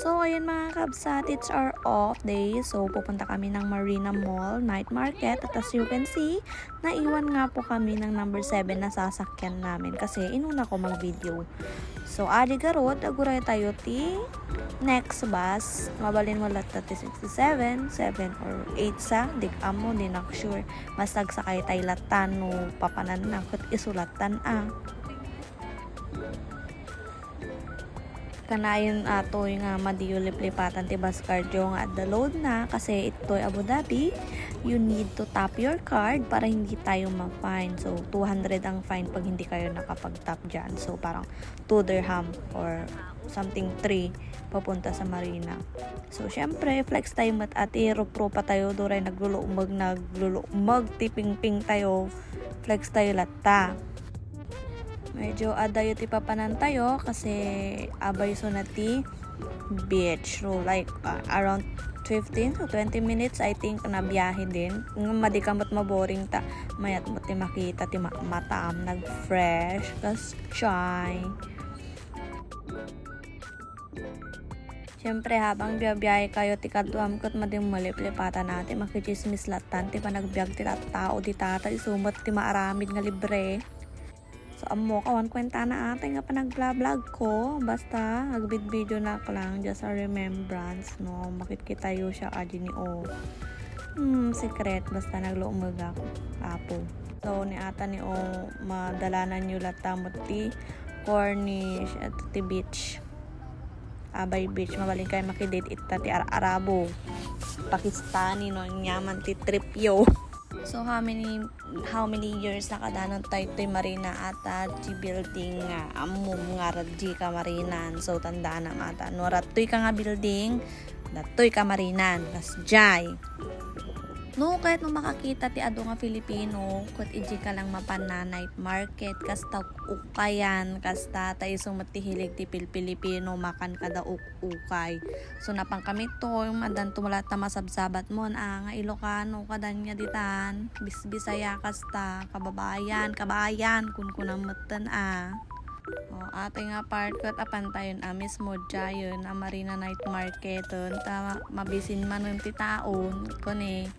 So, ayun mga kabsat, it's our off day. So, pupunta kami ng Marina Mall, night market. At as you can see, naiwan nga po kami ng number 7 na sasakyan namin kasi inuna ko mag-video. So, adi garot, aguray tayo ti next bus. Mabalin mo lahat tati 67, 7 or 8 sa. Dik amo, di nak sure. Masag sakay tayo latan no papanan na kut isulatan kanayon ato nga madiyo liplipatan ti bus card yung at the load na kasi ito'y Abu Dhabi. You need to tap your card para hindi tayo ma-fine. So 200 ang fine pag hindi kayo nakapag-tap dyan. So parang 2 dirham or something 3 papunta sa Marina. So syempre flex tayo at pro pa tayo doray naglulumag tiping-ping tayo. Flex tayo lata. Medyo adayo ti papanan tayo kasi abay so na ti beach. So like around 15 to 20 minutes I think na biyahe din. Madikamot maboring ta. Mayat mo ti makita ti mataam nag-fresh kas chai. Siyempre habang biyahe kayo ti kadwam kat madim maliplipatan natin makichismis latan ti panagbiag ti tao di tata isumot ti maaramid nga libre. So, amo kawan kwenta na ate nga pa nag-vlog ko. Basta, nagbid-video na lang. Just a remembrance, no? Makikita yo siya adi ni O. Secret. Basta nagluumag ako. Apo. So, ni ata ni O, madalanan nyo latamot ti Cornish at ti beach. Abay beach. Mabaling kayo makidate ita ti Arabo. Pakistani, no? Nyaman ti trip yo. So how many years nakadanon tayo to'y Marina ata di building nga amum nga radji ka Marinan. So tandaan na ata no ratoy ka nga building datoy ka Marinan kas jay. No kahit no makakita ti ado nga Filipino kut iji ka lang mapan na night market kasta ukayan kasta tayo sumatihilig ti Pilipino makan kada ukay. So napang kami to yung madan tumulat na masabsabat mo nga Ilocano kadan niya ditan Bisaya kasta kababayan kun kunamatan ate nga part kat apan tayon mismo jayon Marina night market ta mabisin man ti taon kone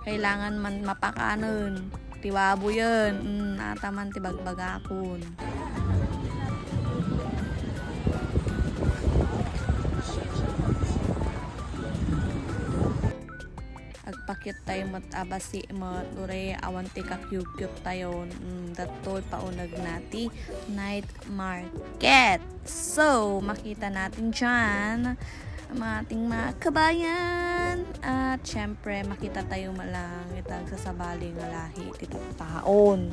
kailangan man mapakanon tiwabo yun ataman ti bagbagakon. Agpakit tayo abasi ure awan ti kakyukyuk tayo datoy paunag nati night market. So makita natin dyan ating mga kabayan at syempre makita tayo malang itag sasabaling lahi titong taon.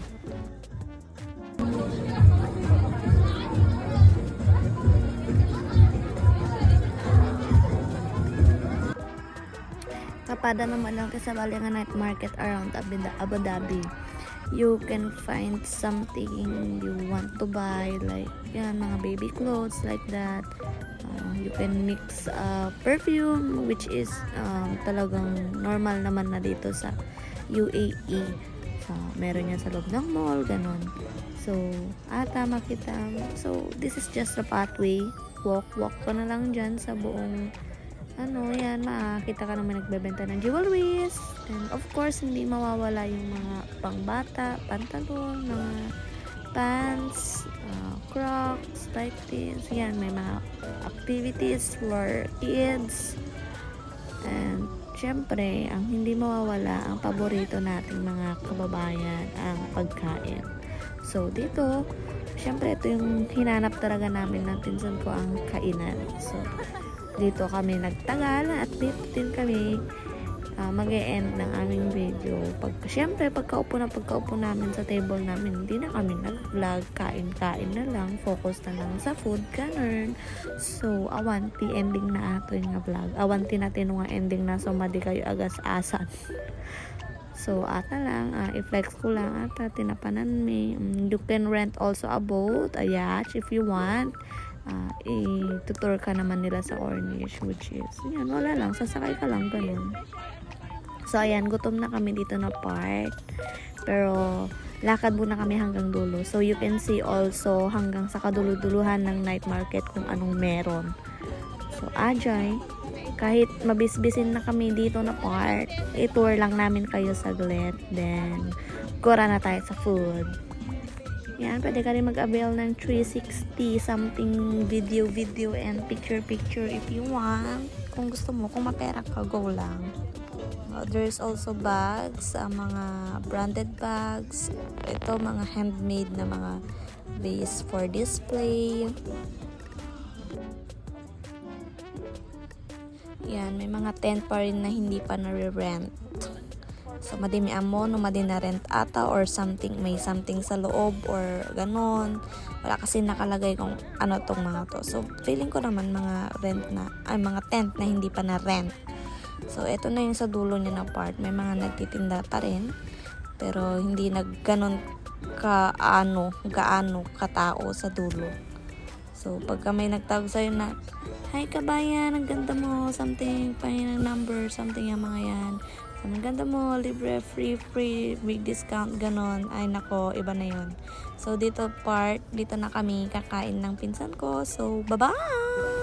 Kapada naman lang kasabali nga night market around Abu Dhabi. You can find something you want to buy like yan mga baby clothes like that. You can mix perfume which is talagang normal naman na dito sa UAE. So, meron yan sa loob ng mall, ganon. So, ata makita. So, this is just a pathway. Walk ka na lang dyan sa buong yan, makakita ka naman nagbebenta ng jewelries. And of course, hindi mawawala yung mga pangbata, pantalon, mga pants, Crocs, like this. Yan, may mga activities for kids. And syempre, ang hindi mawawala, ang paborito nating mga kababayan, ang pagkain. So, dito, syempre, ito yung hinanap talaga namin ng pinsan ko, ang kainan. So, dito kami nagtagal at dito din kami mag-e-end ng aming video. Syempre, pagkaupo namin sa table namin, hindi na kami nag-vlog, kain na lang, focus na lang sa food, ganun. So, awanti, ending na ato yung vlog. Awanti natin nga ending na, so madi kayo agas-asan. So, ata lang, i-flex ko lang, ata, tinapanan me. You can rent also a boat, a yacht, if you want. I-tutor ka naman nila sa Cornish, which is, yan, wala lang, sasakay ka lang, ganun. So, ayan, gutom na kami dito na part. Pero, lakad muna kami hanggang dulo. So, you can see also hanggang sa kaduluduluhan ng night market kung anong meron. So, So, Ajay, kahit mabisbisin na kami dito na part, i-tour lang namin kayo saglit. Then, gora na tayo sa food. Yan, pwede ka rin mag-avail ng 360 something video and picture if you want. Kung gusto mo, kung mapera ka, go lang. There's also bags, mga branded bags. Ito, mga handmade na mga base for display. Yan, may mga tent pa rin na hindi pa nare-rent. So, madimi amo, no madin na rent ata or something, may something sa loob or ganon. Wala kasi nakalagay kung ano tong mga to. So, feeling ko naman mga mga tent na hindi pa na rent. So, eto na yung sa dulo niya na part. May mga nagtitinda pa rin. Pero, hindi gaano katao sa dulo. So, pagka may nagtawag sa'yo na, "Hi kabayan, ang ganda mo," something, pahingin ng number, something yung mga yan. So, ang ganda mo, libre, free, big discount, ganon. Ay nako, iba na yun. So, dito na kami kakain ng pinsan ko. So, bye-bye!